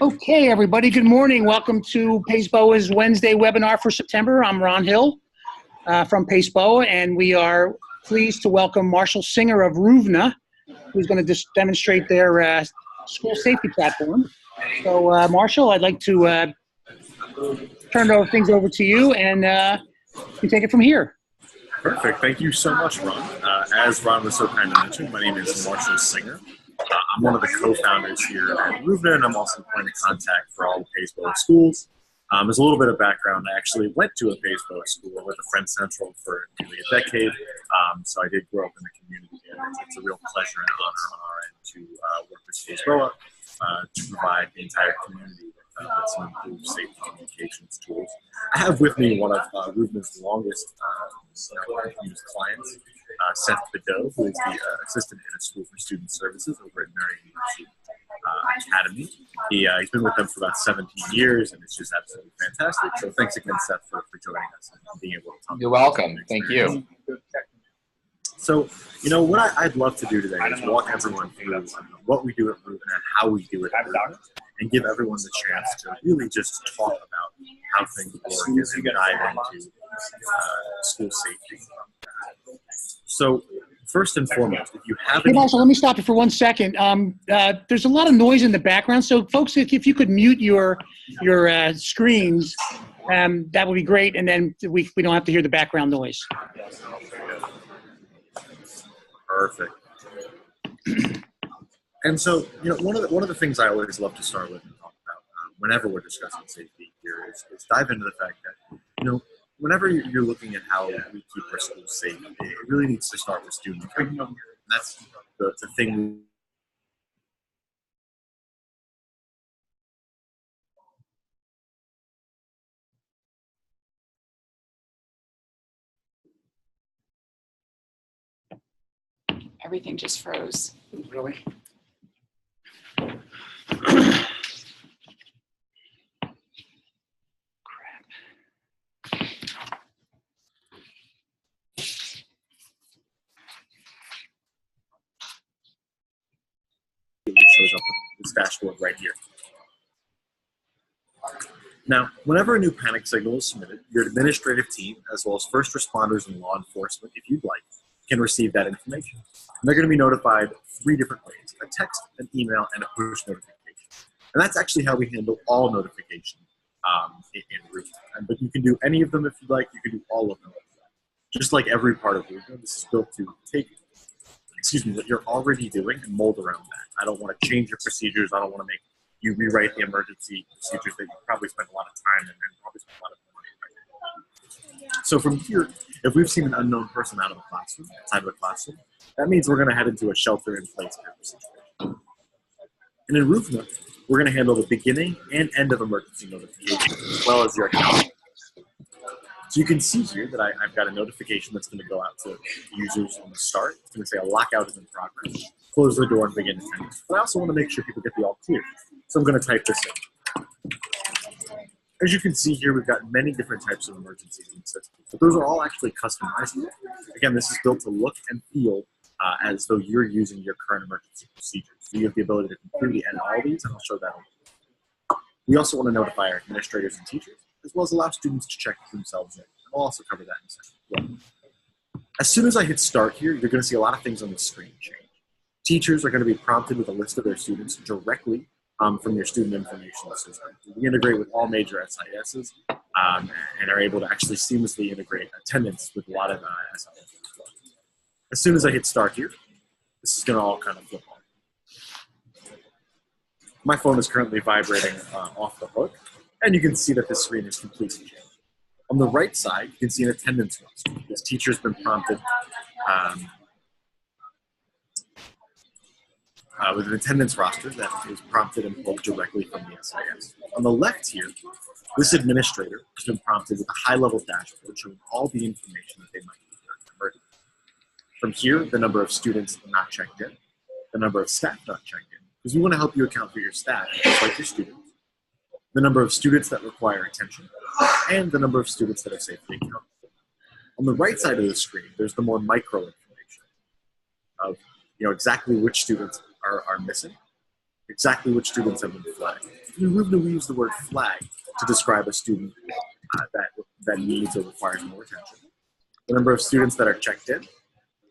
Okay, everybody, good morning. Welcome to PACEBOA's Wednesday webinar for September. I'm Ron Hill from PACEBOA, and we are pleased to welcome Marshall Singer of Ruvna, who's going to demonstrate their school safety platform. So, Marshall, I'd like to turn things over to you, and you take it from here. Perfect. Thank you so much, Ron. As Ron was so kind to mention, my name is Marshall Singer. I'm one of the co-founders here at Ruvna, and I'm also the point of contact for all the PACEBOA schools. As a little bit of background, I actually went to a PACEBOA school with a Friend Central for nearly a decade, so I did grow up in the community, and it's a real pleasure and honor on our end to work with PACEBOA to provide the entire community with some improved safety communications tools. I have with me one of Ruvna's longest used clients, Seth Bedeau, who is the assistant head of school for student services over at Marion University Academy. He's been with them for about 17 years, and it's just absolutely fantastic. So thanks again, Seth, for joining us and being able to talk. You're welcome. Thank you. So, what I'd love to do today is walk everyone through what we do at Ruvna and how we do it at Ruvna, and give everyone the chance to really just talk about how things work and dive into school safety. So, first and foremost, if you have Hey, Marshall, let me stop you for 1 second. There's a lot of noise in the background, so folks, if you could mute your screens, that would be great, and then we don't have to hear the background noise. Perfect. And so, one of the things I always love to start with and talk about whenever we're discussing safety here is dive into the fact that, whenever you're looking at how we keep our schools safe, it really needs to start with student training. And that's the thing. Everything just froze. Really? It shows up on this dashboard right here. Now, whenever a new panic signal is submitted, your administrative team, as well as first responders and law enforcement, if you'd like, can receive that information. And they're going to be notified 3 different ways: a text, an email, and a push notification. And that's actually how we handle all notification in Ruvna. But you can do any of them if you'd like. You can do all of them. Just like every part of Ruvna, this is built to take what you're already doing and mold around that. I don't want to change your procedures. I don't want to make you rewrite the emergency procedures that you probably spent a lot of time and probably spent a lot of money writing. So from here, if we've seen an unknown person out of the classroom, outside of the classroom, that means we're going to head into a shelter-in-place type of situation. And in Ruvna, we're going to handle the beginning and end of emergency notifications, as well as your account. So you can see here that I've got a notification that's going to go out to users on the start. It's going to say a lockout is in progress. Close the door and begin attendance. But I also want to make sure people get the all clear. So I'm going to type this in. As you can see here, we've got many different types of emergencies in the system, but those are all actually customizable. Again, this is built to look and feel as though you're using your current emergency procedures. So you have the ability to completely edit all these, and I'll show that. We also want to notify our administrators and teachers, as well as allow students to check themselves in. I'll also cover that in a second as well. As soon as I hit start here, you're going to see a lot of things on the screen change. Teachers are going to be prompted with a list of their students directly from your student information system. We integrate with all major SISs and are able to actually seamlessly integrate attendance with a lot of SISs as well. As soon as I hit start here, this is going to all kind of flip on. My phone is currently vibrating off the hook, and you can see that this screen is completely changed. On the right side, you can see an attendance roster. This teacher's been prompted with an attendance roster that is prompted and pulled directly from the SIS. On the left here, this administrator has been prompted with a high-level dashboard showing all the information that they might need during an emergency. From here, the number of students not checked in, the number of staff not checked in, because we want to help you account for your staff, just like your students, the number of students that require attention, and the number of students that are safely accounted for. On the right side of the screen, there's the more micro information of exactly which students are missing, exactly which students have been flagged. And Ruvna we use the word flag to describe a student that needs or requires more attention, the number of students that are checked in,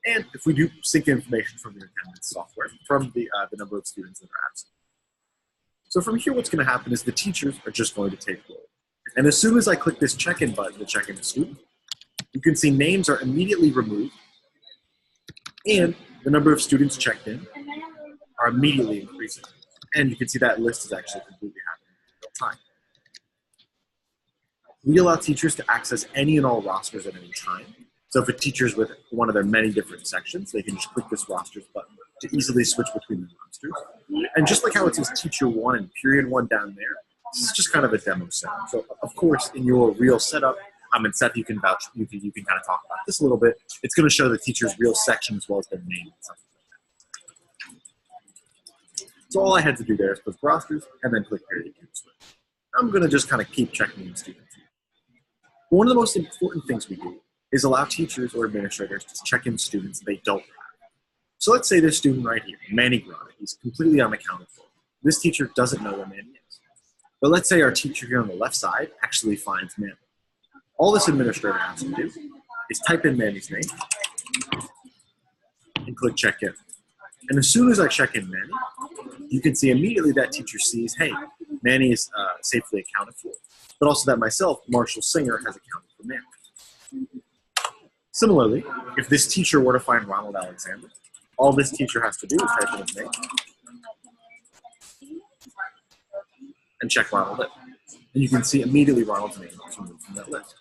and if we do sync information from the attendance software, from the number of students that are absent. So from here, what's going to happen is the teachers are just going to take roll. And as soon as I click this check-in button to check in a student, you can see names are immediately removed, and the number of students checked in are immediately increasing. And you can see that list is actually completely happening in real time. We allow teachers to access any and all rosters at any time. So if a teacher's with one of their many different sections, they can just click this rosters button to easily switch between the rosters. And just like how it says teacher 1 and period 1 down there, this is just kind of a demo setup. So of course, in your real setup, and Seth, you can vouch, you can kind of talk about this a little bit. It's going to show the teacher's real section as well as their name and something like that. So all I had to do there is click rosters and then click period 2 switch. I'm going to just kind of keep checking in students. One of the most important things we do is allow teachers or administrators to check in students they don't have. So let's say this student right here, Manny Grana, he's completely unaccounted for. This teacher doesn't know where Manny is. But let's say our teacher here on the left side actually finds Manny. All this administrator has to do is type in Manny's name and click check in. And as soon as I check in Manny, you can see immediately that teacher sees, hey, Manny is safely accounted for, but also that myself, Marshall Singer, has accounted for Manny. Similarly, if this teacher were to find Ronald Alexander, all this teacher has to do is type in his name and check Ronald in. And you can see immediately Ronald's name is removed from that list.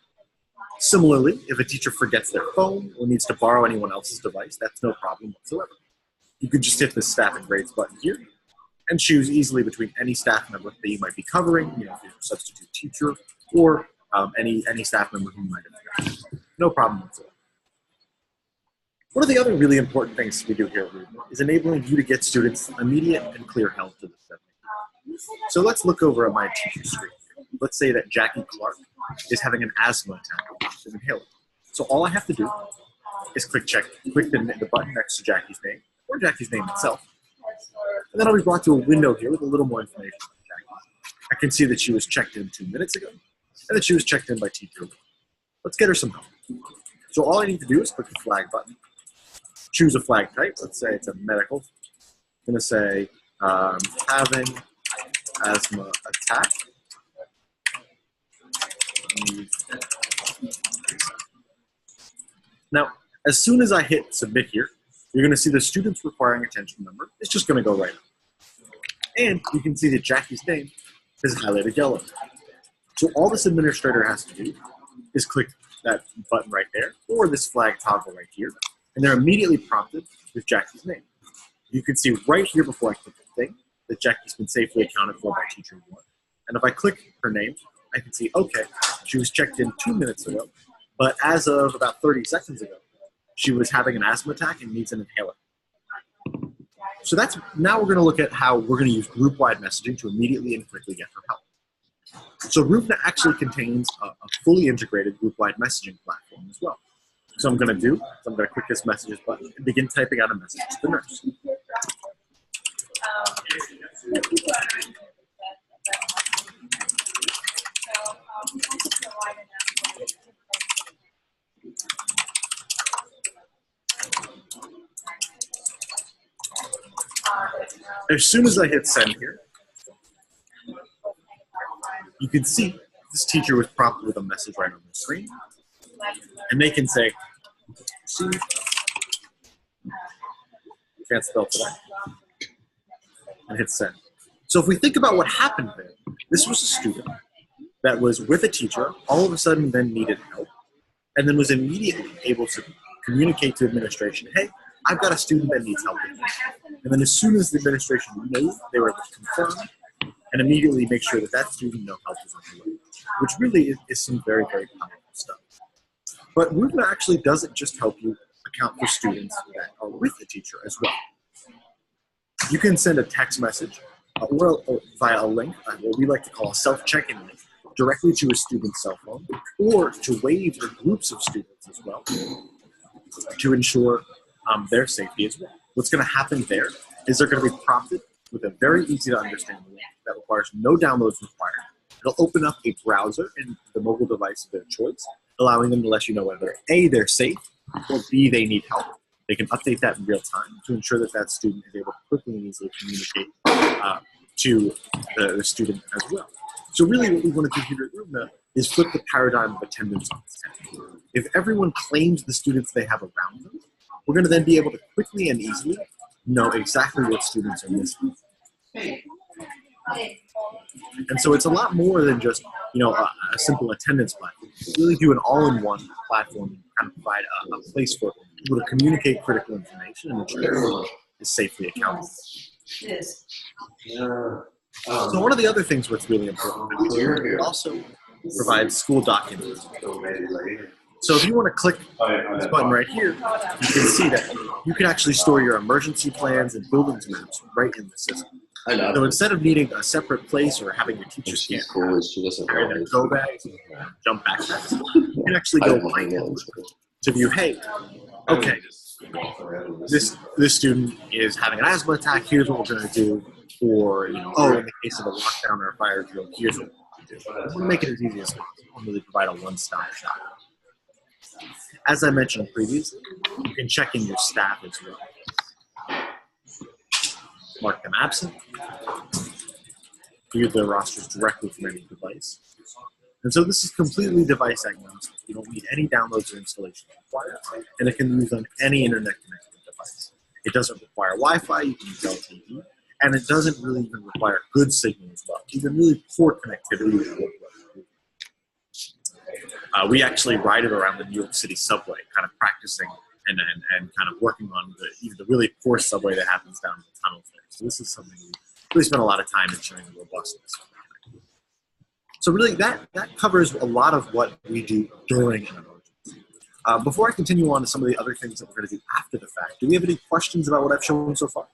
Similarly, if a teacher forgets their phone or needs to borrow anyone else's device, that's no problem whatsoever. You could just hit the staff and grades button here and choose easily between any staff member that you might be covering, if you're a substitute teacher, or any staff member who might have forgotten. No problem whatsoever. One of the other really important things we do here at Ruvna is enabling you to get students immediate and clear help to the step. So let's look over at my teacher screen. Let's say that Jackie Clark is having an asthma attack with an inhaler. So all I have to do is click the button next to Jackie's name, or Jackie's name itself. And then I'll be brought to a window here with a little more information on Jackie. I can see that she was checked in 2 minutes ago, and that she was checked in by teacher. Let's get her some help. So all I need to do is click the flag button, choose a flag type. Let's say it's a medical. I'm going to say having asthma attack. Now, as soon as I hit submit here, you're going to see the students requiring attention number. It's just going to go right up. And you can see that Jackie's name is highlighted yellow. So all this administrator has to do is click that button right there, or this flag toggle right here, and they're immediately prompted with Jackie's name. You can see right here before I click the thing that Jackie's been safely accounted for by teacher 1. And if I click her name, I can see, okay, she was checked in 2 minutes ago, but as of about 30 seconds ago, she was having an asthma attack and needs an inhaler. So now we're going to look at how we're going to use group-wide messaging to immediately and quickly get her help. So Ruvna actually contains a fully integrated group-wide messaging platform as well. So I'm going to click this messages button and begin typing out a message to the nurse. As soon as I hit send here, you can see this teacher was prompted with a message right on the screen. And they can say, see, can't spell today, and hit send. So if we think about what happened there, this was a student that was with a teacher, all of a sudden then needed help, and then was immediately able to communicate to administration, hey, I've got a student that needs help with this. And then as soon as the administration knew, they were able to confirm and immediately make sure that that student no help is on the way, which really is some very, very powerful stuff. But Ruvna actually doesn't just help you account for students that are with the teacher as well. You can send a text message or via a link, what we like to call a self-check-in link, directly to a student's cell phone, or to waves or groups of students as well, to ensure their safety as well. What's going to happen there is they're going to be prompted with a very easy to understand link that requires no downloads required. It'll open up a browser in the mobile device of their choice, allowing them to let you know whether A, they're safe, or B, they need help. They can update that in real time to ensure that that student is able to quickly and easily communicate to the student as well. So really what we want to do here at Ruvna is flip the paradigm of attendance on its head. If everyone claims the students they have around them, we're going to then be able to quickly and easily know exactly what students are missing. And so it's a lot more than just, a simple attendance platform. We really do an all-in-one platform and kind of provide a place for people to communicate critical information and ensure everyone is safely accountable. So one of the other things what's really important is we also provide school documents. So if you want to click this button right here, you can see that you can actually store your emergency plans and buildings maps right in the system. So instead of needing a separate place or having your teacher scan carry their go bags, jump backpacks, you can actually go to view, hey, okay, this student is having an asthma attack, here's what we're going to do. Or, in the case of a lockdown or a fire drill, here's what we do. We want to make it as easy as possible and really provide a one-stop shop. As I mentioned previously, you can check in your staff as well. Mark them absent. View their rosters directly from any device. And so this is completely device agnostic. You don't need any downloads or installations required, and it can be used on any internet-connected device. It doesn't require Wi-Fi, you can use LTE, and it doesn't really even require good signal as well. Even really poor connectivity will work well. We actually ride it around the New York City subway, kind of practicing and kind of working on even the really poor subway that happens down in the tunnels there. So this is something we really spend a lot of time ensuring the robustness. So really that covers a lot of what we do during an emergency. Before I continue on to some of the other things that we're going to do after the fact, do we have any questions about what I've shown so far?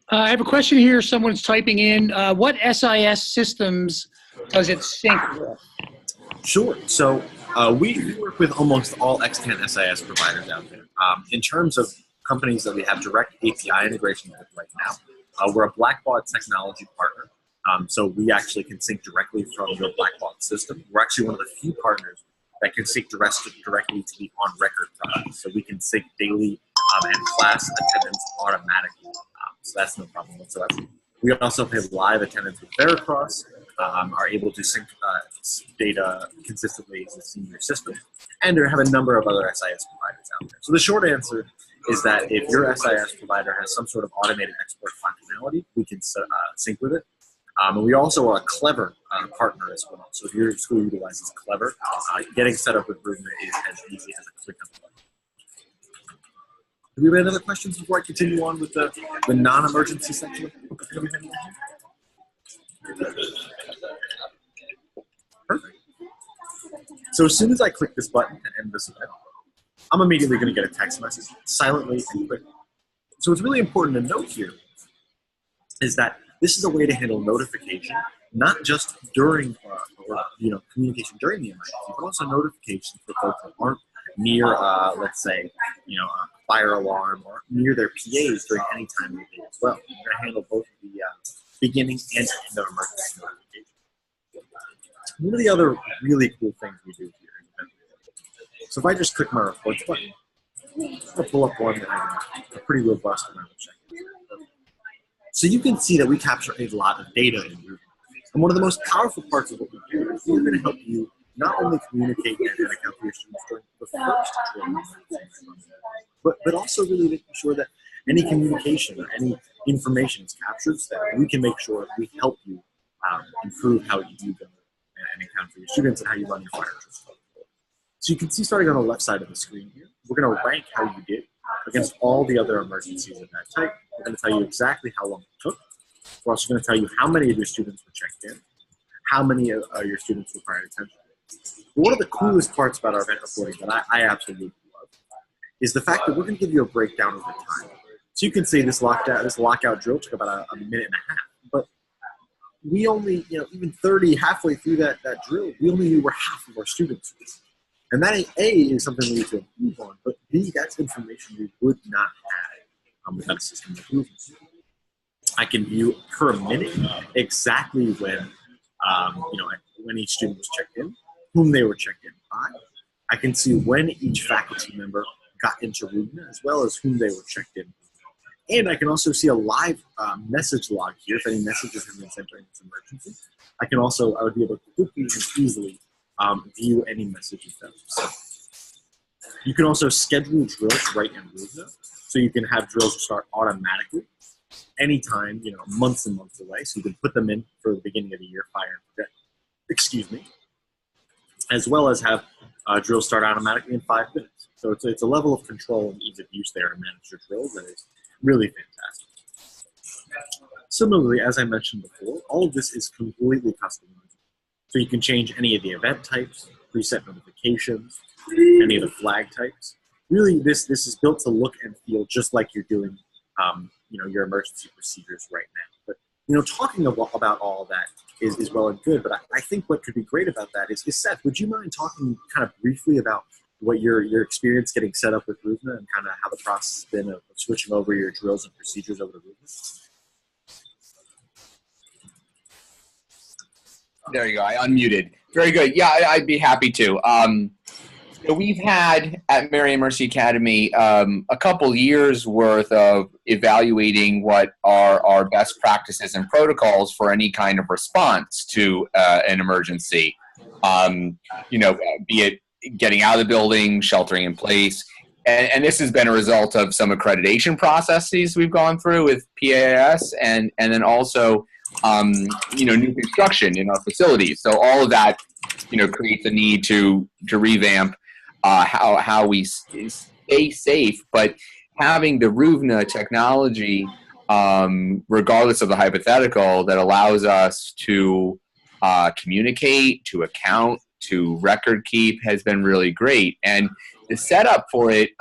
I have a question here. Someone's typing in. What SIS systems does it sync with? Sure. So we work with almost all extant SIS providers out there. In terms of companies that we have direct API integration with right now, we're a Blackbaud technology partner. So we actually can sync directly from your Blackbaud system. We're actually one of the few partners that can sync directly to the on-record product. So we can sync daily and class attendance automatically. So that's no problem whatsoever. We also have live attendance with Veracross, are able to sync data consistently as a senior system, and have a number of other SIS providers out there. So the short answer is that if your SIS provider has some sort of automated export functionality, we can sync with it. And we also are a Clever partner as well. So if your school utilizes Clever, getting set up with Ruvna is as easy as a click of a button. Do we have any other questions before I continue on with the non-emergency section? Perfect. So as soon as I click this button to end this event, I'm immediately going to get a text message silently and quickly. So what's really important to note here is that this is a way to handle notification, not just during communication during the emergency, but also notification for folks that aren't near, let's say, a fire alarm or near their PAs during any time of the day as well. We're going to handle both the beginning and end of emergency notification. One of the other really cool things we do here is so if I just click my reports button, I'll pull up one that has a pretty robust amount of check. So you can see that we capture a lot of data in Ruvna. And one of the most powerful parts of what we do is we're going to help you not only communicate and account for your students during the first drill, but also really making sure that any communication or any information is captured so that we can make sure we help you improve how you do them and account for your students and how you run your fire drills. So you can see starting on the left side of the screen here, we're going to rank how you did against all the other emergencies of that type. We're going to tell you exactly how long it took. We're also going to tell you how many of your students were checked in, how many of your students required attention. But one of the coolest parts about our event reporting that I absolutely love is the fact that we're going to give you a breakdown over time. So you can see this lockout drill took about a minute and a half, but we only, even halfway through that drill, we only knew where half of our students were. And that A is something we need to improve on, but B, that's information we would not have without a system like Ruvna. I can view per minute exactly when, when each student was checked in, whom they were checked in by. I can see when each faculty member got into Ruvna, as well as whom they were checked in. And I can also see a live message log here if any messages have been sent during this emergency. I would be able to quickly and easily view any messages that were sent. You can also schedule drills right in Ruvna, so you can have drills start automatically anytime, months and months away. So you can put them in for the beginning of the year, fire and forget, as well as have drills start automatically in 5 minutes. So it's a level of control and ease of use there to manage your drills that is really fantastic. Similarly, as I mentioned before, all of this is completely customizable. So you can change any of the event types, preset notifications, any of the flag types. Really, this is built to look and feel just like you're doing, your emergency procedures right now. But talking about all of that is well and good. But I think what could be great about that is Seth, would you mind talking kind of briefly about what your experience getting set up with Ruvna and kind of how the process has been of switching over your drills and procedures over to Ruvna? There you go. I unmuted. Very good. Yeah, I'd be happy to. We've had at Marian Mercy Academy a couple years worth of evaluating what are our best practices and protocols for any kind of response to an emergency. Be it getting out of the building, sheltering in place. And this has been a result of some accreditation processes we've gone through with PAS and then also new construction in our facilities. So all of that, creates a need to revamp how we stay safe. But having the Ruvna technology, regardless of the hypothetical, that allows us to communicate, to account, to record keep has been really great. And the setup for it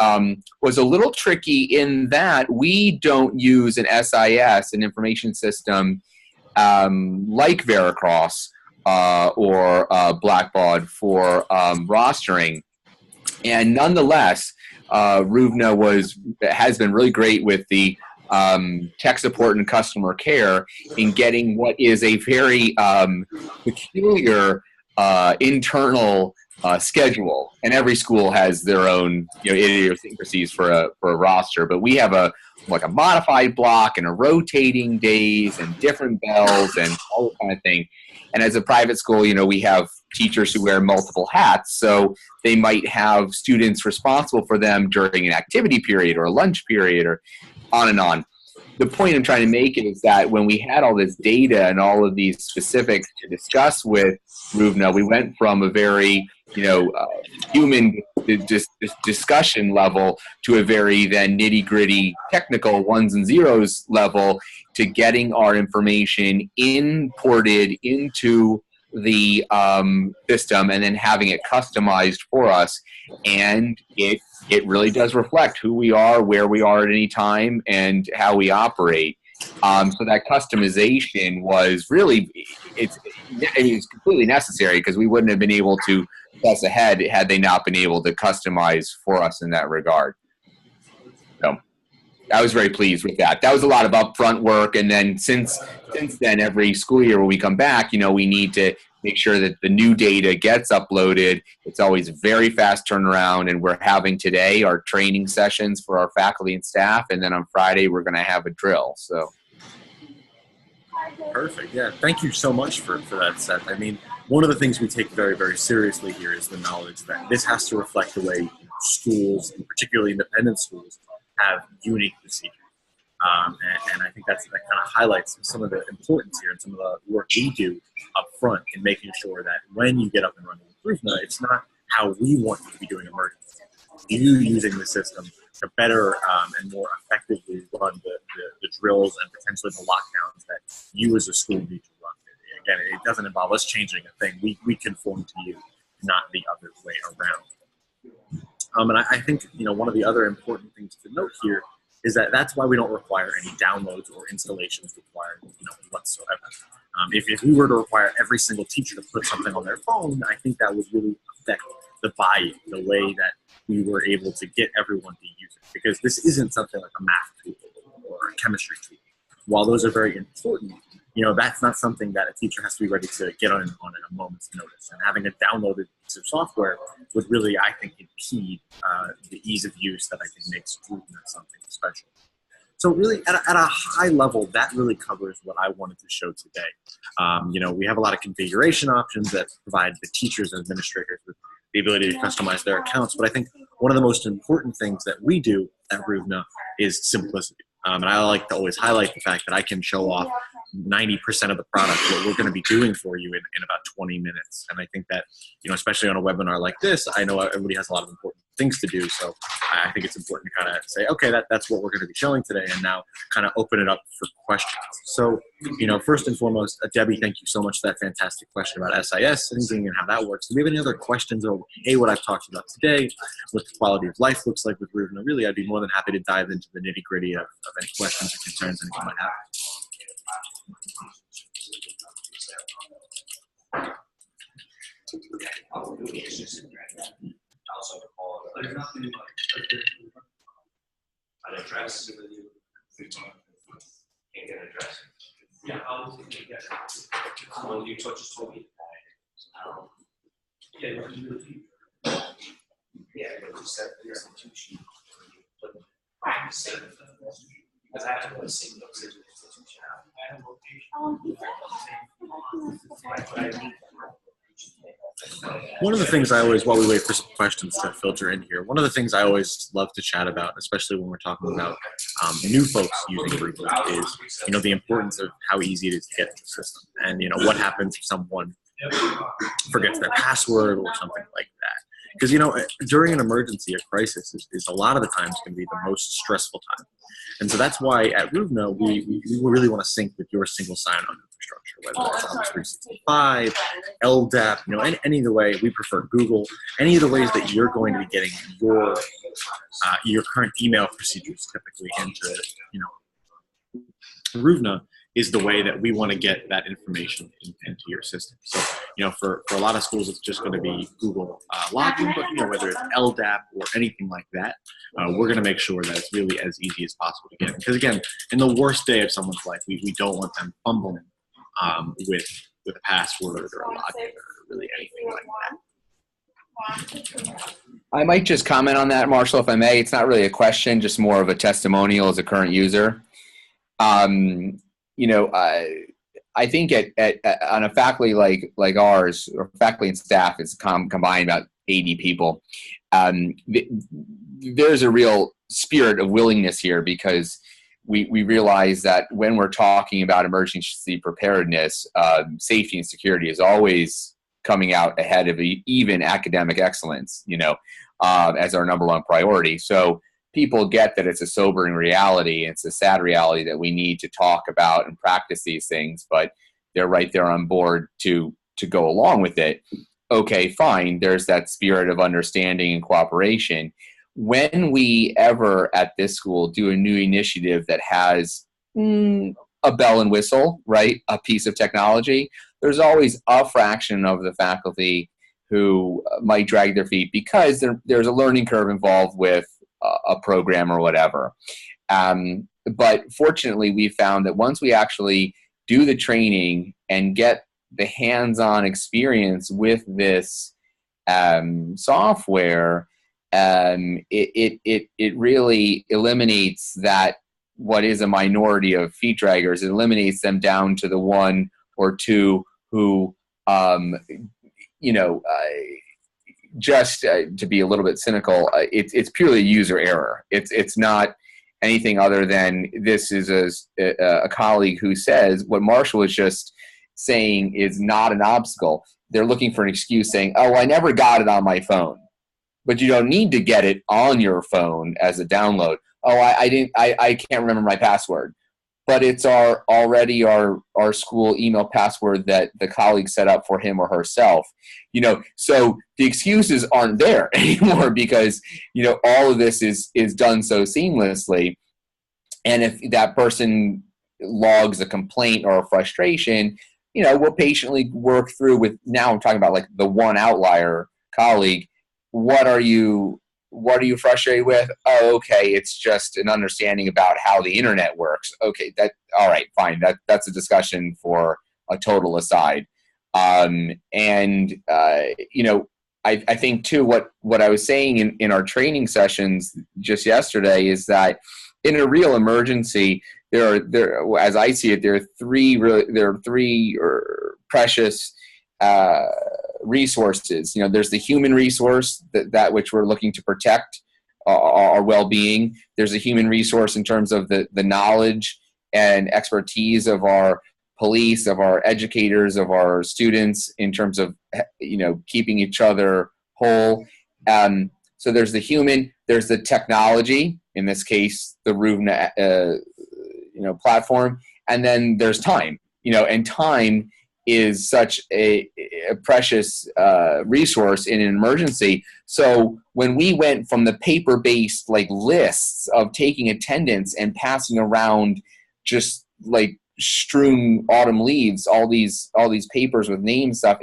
was a little tricky in that we don't use an SIS, an information system, like Veracross or Blackbaud for rostering. And nonetheless, Ruvna has been really great with the tech support and customer care in getting what is a very peculiar internal schedule. And every school has their own idiosyncrasies for a roster. But we have a modified block and a rotating days and different bells and all that kind of thing. And as a private school, we have teachers who wear multiple hats. So they might have students responsible for them during an activity period or a lunch period or on and on. The point I'm trying to make is that when we had all this data and all of these specifics to discuss with Ruvna, we went from a very, human discussion level to a very then nitty-gritty technical ones and zeros level to getting our information imported into the system and then having it customized for us. And it really does reflect who we are, where we are at any time, and how we operate. So that customization was really, it's completely necessary because we wouldn't have been able to press ahead had they not been able to customize for us in that regard. So I was very pleased with that. That was a lot of upfront work. And then since then, every school year when we come back, we need to make sure that the new data gets uploaded. It's always very fast turnaround. And we're having today our training sessions for our faculty and staff. And then on Friday, we're going to have a drill. So. Perfect. Yeah. Thank you so much for that, Seth. I mean, one of the things we take very, very seriously here is the knowledge that this has to reflect the way schools, and particularly independent schools, have unique procedures. And I think that kind of highlights some of the importance here and some of the work we do up front in making sure that when you get up and running with Ruvna, it's not how we want you to be doing emergencies. You using the system to better and more effectively run the drills and potentially the lockdowns that you as a school need to run. Again, it doesn't involve us changing a thing. We conform to you, not the other way around. And I think one of the other important things to note here is that that's why we don't require any downloads or installations required whatsoever. If we were to require every single teacher to put something on their phone, I think that would really affect the buy-in, the way that we were able to get everyone to use it. Because this isn't something like a math tool or a chemistry tool. While those are very important, that's not something that a teacher has to be ready to get on at a moment's notice. And having a downloaded piece of software would really, I think, impede the ease of use that I think makes Ruvna something special. So really, at a high level, that really covers what I wanted to show today. We have a lot of configuration options that provide the teachers and administrators with the ability to customize their accounts. But I think one of the most important things that we do at Ruvna is simplicity. And I like to always highlight the fact that I can show off 90% of the product, what we're going to be doing for you in about 20 minutes. And I think that, especially on a webinar like this, I know everybody has a lot of important things to do. So I think it's important to kind of say, okay, that's what we're going to be showing today, and now kind of open it up for questions. So, first and foremost, Debbie, thank you so much for that fantastic question about SIS and how that works. Do we have any other questions or, what I've talked about today, what the quality of life looks like with Ruvna? Really, I'd be more than happy to dive into the nitty-gritty of any questions or concerns anyone might have. An address. Can't get an address. Yeah, I'll get it. Well, you just told me. Yeah, but you said there's a institution. I'm saying because I have to put a single institution. I have a location. One of the things I always, while we wait for some questions to filter in here, one of the things I always love to chat about, especially when we're talking about new folks using Ruvna, is the importance of how easy it is to get into the system, and what happens if someone forgets their password or something like that. Because during an emergency, a crisis is a lot of the times going to be the most stressful time, and so that's why at Ruvna we really want to sync with your single sign-on infrastructure, whether that's Office 365, LDAP, any of the way we prefer Google, any of the ways that you're going to be getting your current email procedures typically into Ruvna is the way that we want to get that information into your system. So, for a lot of schools, it's just going to be Google login, but whether it's LDAP or anything like that, we're going to make sure that it's really as easy as possible to get. Because again, in the worst day of someone's life, we don't want them fumbling with a password or a login or really anything like that. I might just comment on that, Marshall, if I may. It's not really a question, just more of a testimonial as a current user. I think on a faculty like ours, or faculty and staff, it's combined about 80 people. There's a real spirit of willingness here, because we realize that when we're talking about emergency preparedness, safety and security is always coming out ahead of even academic excellence, as our number one priority. So people get that it's a sobering reality. It's a sad reality that we need to talk about and practice these things, but they're right there on board to go along with it. Okay, fine. There's that spirit of understanding and cooperation. When we ever at this school do a new initiative that has a bell and whistle, right, a piece of technology, there's always a fraction of the faculty who might drag their feet because there's a learning curve involved with a program or whatever. But fortunately, we found that once we actually do the training and get the hands-on experience with this software, it really eliminates that what is a minority of feet draggers. It eliminates them down to the one or two who, just to be a little bit cynical, it's purely user error. It's not anything other than this is a colleague who says what Marshall was just saying is not an obstacle. They're looking for an excuse saying, oh, I never got it on my phone. But you don't need to get it on your phone as a download. Oh, I can't remember my password. But it's already our school email password that the colleague set up for him or herself. So the excuses aren't there anymore because, all of this is done so seamlessly. And if that person logs a complaint or a frustration, we'll patiently work through with, now I'm talking about like the one outlier colleague, what are you frustrated with? Oh, okay, it's just an understanding about how the internet works. Okay, all right, fine. That's a discussion for a total aside. I think too, what I was saying in our training sessions just yesterday is that in a real emergency, as I see it, there are three precious resources. There's the human resource that which we're looking to protect our well-being. There's a human resource in terms of the knowledge and expertise of our police, of our educators, of our students, in terms of keeping each other whole. So there's the human, there's the technology, in this case the Ruvna platform, and then there's time. And time is such a precious resource in an emergency. So when we went from the paper-based lists of taking attendance and passing around just strewn autumn leaves, all these papers with names stuff,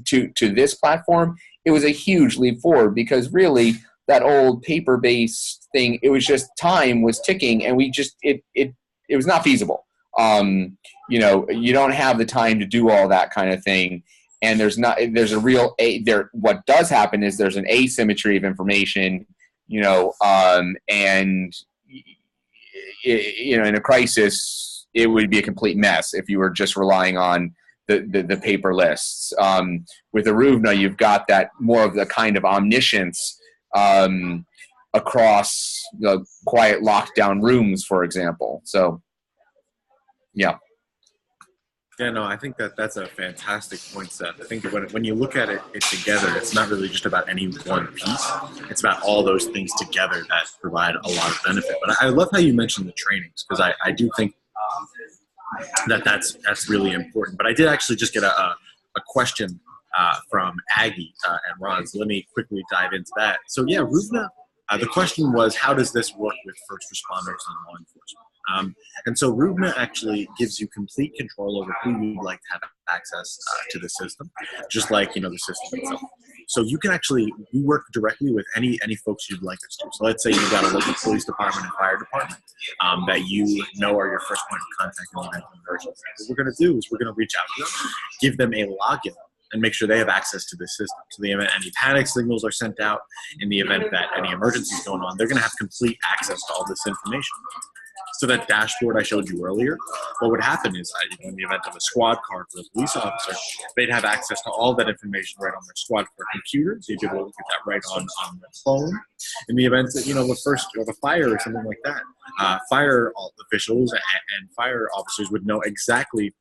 to this platform, it was a huge leap forward, because really that old paper-based thing, it was just time was ticking, and it was not feasible. You don't have the time to do all that kind of thing, and what does happen is there's an asymmetry of information, and in a crisis, it would be a complete mess if you were just relying on the paper lists. With the Ruvna, you've got that more of the kind of omniscience across quiet lockdown rooms, for example. So, yeah. Yeah, no, I think that's a fantastic point, Seth. I think when you look at it together, it's not really just about any one piece. It's about all those things together that provide a lot of benefit. But I love how you mentioned the trainings, because I do think that's really important. But I did actually just get a question from Aggie and Ron, so let me quickly dive into that. So yeah, Ruvna, the question was, how does this work with first responders and law enforcement? And so Ruvna actually gives you complete control over who you'd like to have access to the system, just like the system itself. So you can we work directly with any folks you'd like us to. So let's say you've got a local police department and fire department that are your first point of contact in the event of emergency. What we're going to do is we're going to reach out to them, give them a login, and make sure they have access to this system. So the event any panic signals are sent out, in the event that any emergency is going on, they're going to have complete access to all this information. So that dashboard I showed you earlier, what would happen is in the event of a squad car for a police officer, they'd have access to all that information right on their squad car computer. So you'd be able to look at that right on their phone. In the event that, the fire or something like that, fire officials and fire officers would know exactly,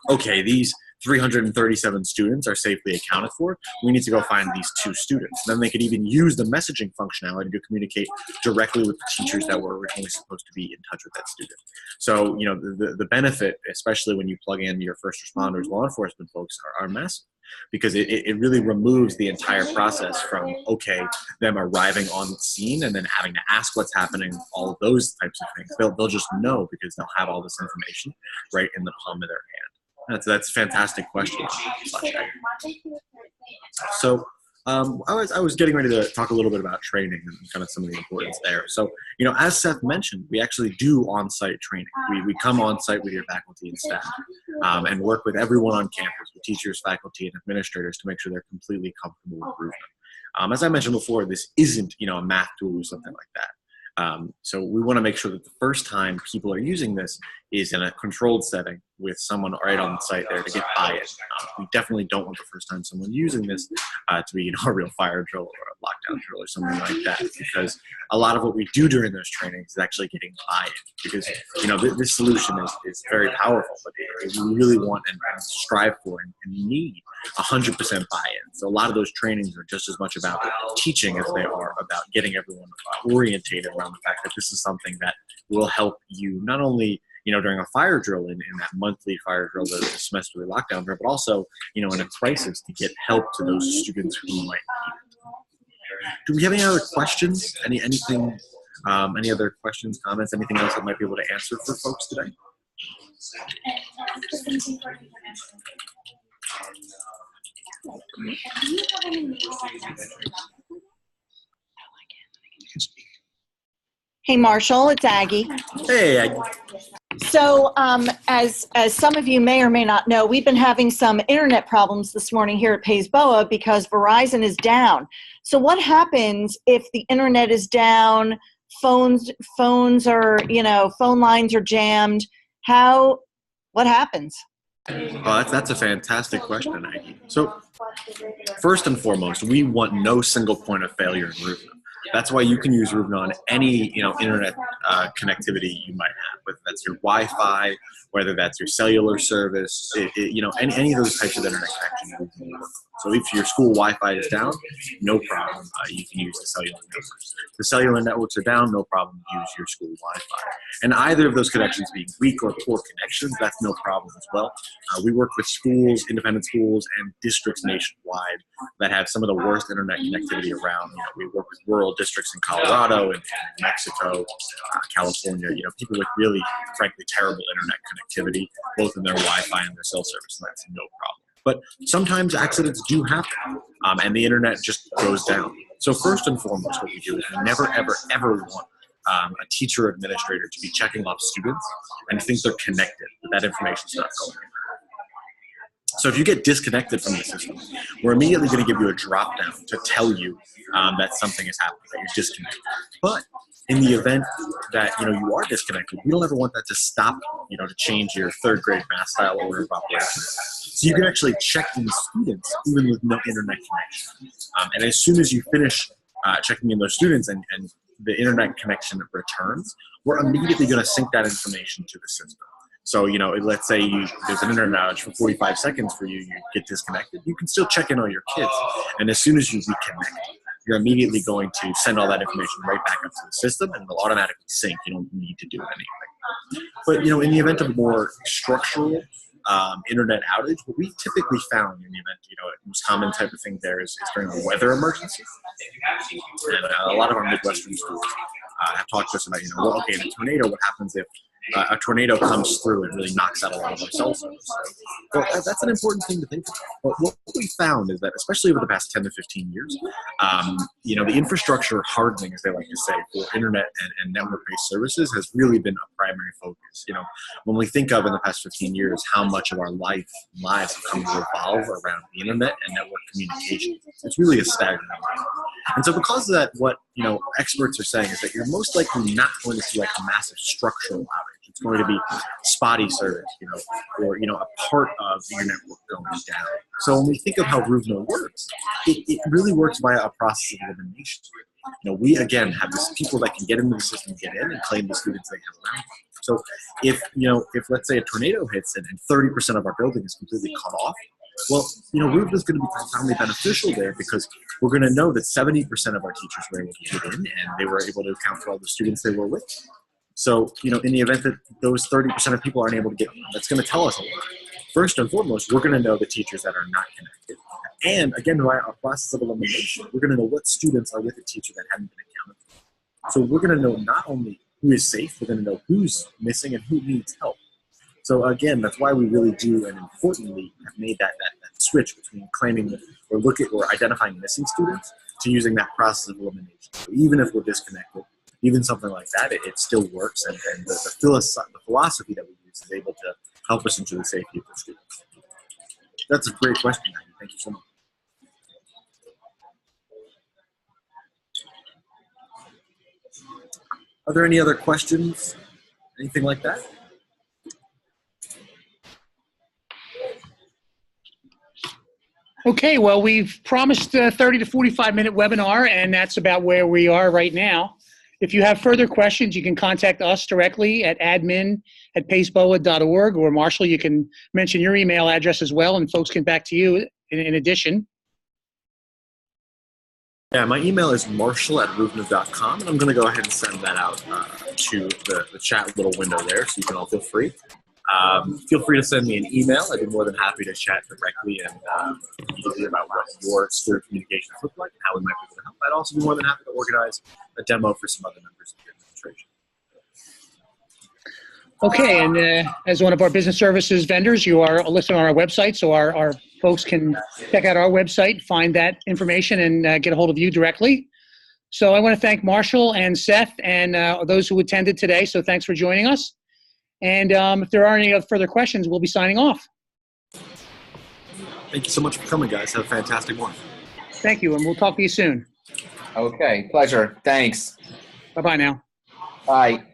okay, these 337 students are safely accounted for. We need to go find these 2 students. Then they could even use the messaging functionality to communicate directly with the teachers that were originally supposed to be in touch with that student. So, the benefit, especially when you plug in your first responders, law enforcement folks, are massive, because it really removes the entire process from, them arriving on the scene and then having to ask what's happening, all of those types of things. They'll just know, because they'll have all this information right in the palm of their hand. That's a fantastic question. So I was getting ready to talk a little bit about training and kind of some of the importance there. So, as Seth mentioned, we actually do on-site training. We come on-site with your faculty and staff and work with everyone on campus, with teachers, faculty, and administrators, to make sure they're completely comfortable with Ruvna. As I mentioned before, this isn't, a math tool or something like that. So we want to make sure that the first time people are using this is in a controlled setting with someone right on site there to get buy-in. We definitely don't want the first time someone using this to be a real fire drill or a lockdown drill or something like that, because a lot of what we do during those trainings is actually getting buy-in, because this solution is very powerful, but we really want and strive for and need 100% buy-in. So a lot of those trainings are just as much about teaching as they are about getting everyone orientated around the fact that this is something that will help you not only during a fire drill in that monthly fire drill, the semesterly lockdown drill, but also, in a crisis, to get help to those students who might need it. Do we have any other questions? Any other questions, comments, anything else that might be able to answer for folks today? Hey, Marshall, it's Aggie. Hey, So as some of you may or may not know, we've been having some internet problems this morning here at Pays Boa because Verizon is down. So what happens if the internet is down, phones are, phone lines are jammed? What happens? that's a fantastic question, Aggie. So first and foremost, we want no single point of failure in Ruvna. That's why you can use Ruvna on any internet connectivity you might have, whether that's your Wi-Fi, whether that's your cellular service, any of those types of internet connections. So if your school Wi-Fi is down, no problem. You can use the cellular networks. The cellular networks are down, no problem. Use your school Wi-Fi. And either of those connections being weak or poor connections, that's no problem as well. We work with schools, independent schools, and districts nationwide that have some of the worst internet connectivity around. We work with rural districts in Colorado and Mexico, California. People with really, frankly, terrible internet connectivity, both in their Wi-Fi and their cell service, and that's no problem. But sometimes accidents do happen, and the internet just goes down. So first and foremost, what we do is we never, ever, ever want a teacher or administrator to be checking off students and think they're connected, but that information's not going anywhere. So if you get disconnected from the system, we're immediately going to give you a drop down to tell you that something is happening, that you're disconnected. But in the event that you are disconnected, we don't ever want that to stop you, to change your third grade math style order of operations. So you can actually check these students even with no internet connection. And as soon as you finish checking in those students and the internet connection returns, we're immediately going to sync that information to the system. So, let's say there's an internet outage for 45 seconds for you, you get disconnected, you can still check in on your kids. And as soon as you reconnect, you're immediately going to send all that information right back up to the system, and it'll automatically sync. You don't need to do anything. But, in the event of a more structural internet outage, what we typically found in the event, the most common type of thing there is during a weather emergency. And a lot of our Midwestern schools have talked to us about, okay, in a tornado, what happens if a tornado comes through and really knocks out a lot of our cell service? Well, that's an important thing to think about. But what we found is that, especially over the past 10 to 15 years, the infrastructure hardening, as they like to say, for internet and network-based services has really been a primary focus. When we think of in the past 15 years how much of our lives have come to revolve around the internet and network communication, it's really a staggering amount. And so because of that, what experts are saying is that you're most likely not going to see like a massive structural outage. It's going to be spotty service, or a part of your network going down. So when we think of how Ruvna works, it really works via a process of elimination. We again have these people that can get into the system, get in, and claim the students they have around. So if let's say a tornado hits and 30% of our building is completely cut off, well, Ruvna is going to be profoundly beneficial there because we're going to know that 70% of our teachers were able to get in and they were able to account for all the students they were with. So, in the event that those 30% of people aren't able to get in, that's going to tell us a lot. First and foremost, we're going to know the teachers that are not connected. And again, via our process of elimination, we're going to know what students are with a teacher that haven't been accounted for. So we're going to know not only who is safe, we're going to know who's missing and who needs help. So again, that's why we really do, and importantly, have made that switch between claiming or identifying missing students to using that process of elimination. So even if we're disconnected, even something like that, it still works, and the philosophy that we use is able to help us ensure the safety of the students. That's a great question, Maggie. Thank you so much. Are there any other questions? Anything like that? Okay, well, we've promised a 30 to 45-minute webinar, and that's about where we are right now. If you have further questions, you can contact us directly at admin@paysboa.org, or Marshall, you can mention your email address as well, and folks can back to you in addition. Yeah, my email is marshall@ruvna.com, and I'm going to go ahead and send that out to the chat little window there, so you can all feel free. Feel free to send me an email. I'd be more than happy to chat directly and hear about what your school communications look like and how we might be able to help. I'd also be more than happy to organize a demo for some other members of the administration. Okay, and as one of our business services vendors, you are listed on our website, so our folks can check out our website, find that information, and get a hold of you directly. So I want to thank Marshall and Seth and those who attended today. So thanks for joining us. And if there are any further questions, we'll be signing off. Thank you so much for coming, guys. Have a fantastic morning. Thank you, and we'll talk to you soon. Okay, pleasure. Thanks. Bye-bye now. Bye.